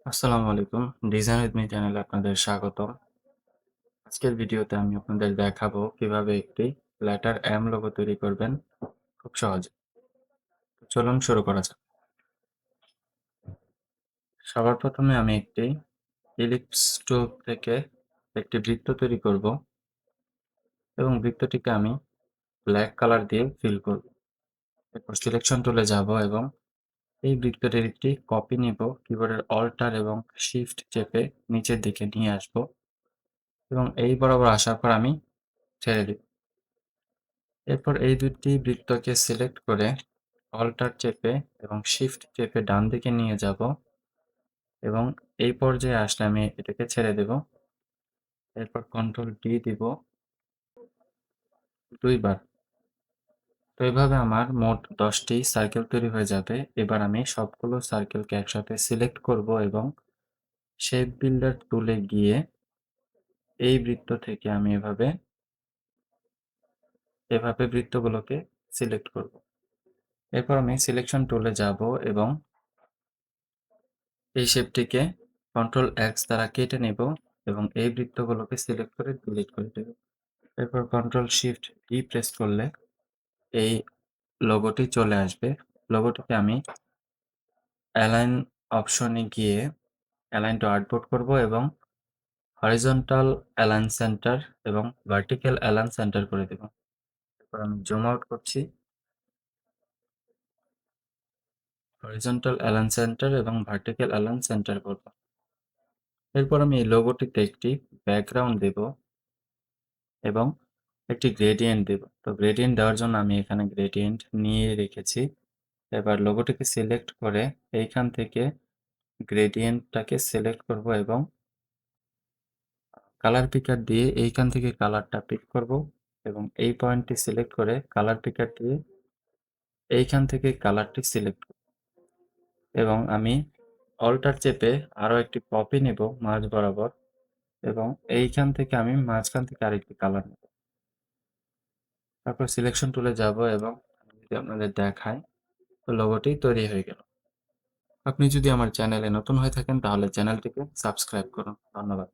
আসসালামু আলাইকুম। Design with me চ্যানেলে আপনাদের স্বাগতম। আজকের ভিডিওতে আমি আপনাদের দেখাবো কিভাবে একটি লেটার এম লোগো তৈরি করবেন খুব সহজে। তো চলুন শুরু করা যাক। সবার প্রথমে আমি একটি ইলিপস টুল থেকে একটি বৃত্ত তৈরি করব এবং বৃত্তটিকে আমি ব্ল্যাক কালার দিয়ে ফিল করব। এরপর সিলেকশন টুলে যাব এবং এই বৃত্তটির একটি কপি নিব, কিবোর্ডের অল্টার এবং শিফট চেপে নিচের দিকে নিয়ে আসব এবং এই বরাবর আসার পর আমি ছেড়ে দিব। এরপর এই দুটি বৃত্তকে সিলেক্ট করে অল্টার চেপে এবং শিফট চেপে ডান দিকে নিয়ে যাব এবং এই পর্যায়ে আসলে আমি এটাকে ছেড়ে দেব। এরপর কন্ট্রোল ডি দিব ২ বার। তো এভাবে আমার মোট ১০টি সার্কেল তৈরি হয়ে যাবে। এবার আমি সবগুলো সার্কেলকে একসাথে সিলেক্ট করব এবং শেপ বিল্ডার টুলে গিয়ে এই বৃত্ত থেকে আমি এভাবে বৃত্তগুলোকে সিলেক্ট করব। এরপর আমি সিলেকশন টুলে যাব এবং এই শেপটিকে কন্ট্রোল এক্স দ্বারা কেটে নেব এবং এই বৃত্তগুলোকে সিলেক্ট করে ডিলিট করে দেব। এরপর কন্ট্রোল শিফট ই প্রেস করলে এই লোগোটি চলে আসবে। লোগোটিকে আমি অ্যালাইন অপশনে গিয়ে অ্যালাইন টু আর্টবোর্ড করব এবং হরিজন্টাল অ্যালাইন সেন্টার এবং ভার্টিক্যাল অ্যালাইন সেন্টার করে দেব। এরপর আমি জুম আউট করছি। হরিজন্টাল অ্যালাইন সেন্টার এবং ভার্টিক্যাল অ্যালাইন সেন্টার করব। এরপর আমি এই লোগোটিতে একটি ব্যাকগ্রাউন্ড দেব এবং একটি গ্রেডিয়েন্ট দেব। তো গ্রেডিয়েন্ট দেওয়ার জন্য আমি এখানে গ্রেডিয়েন্ট নিয়ে রেখেছি। এবার লোগোটিকে সিলেক্ট করে এইখান থেকে গ্রেডিয়েন্টটাকে সিলেক্ট করব এবং কালার পিকার দিয়ে এইখান থেকে কালারটা পিক করব এবং এই পয়েন্টটি সিলেক্ট করে কালার পিকার দিয়ে এইখান থেকে কালারটি সিলেক্ট করব এবং আমি অল্টার চেপে আরও একটি কপি নেব মাঝ বরাবর এবং এইখান থেকে আমি মাঝখান থেকে আরেকটি কালার নেব। তারপর সিলেকশন টুলে যাব এবং আমি যদি আপনাদের দেখাই, তো লোগোটি তৈরি হয়ে গেল। আপনি যদি আমার চ্যানেলে নতুন হয়ে থাকেন তাহলে চ্যানেলটিকে সাবস্ক্রাইব করুন। ধন্যবাদ।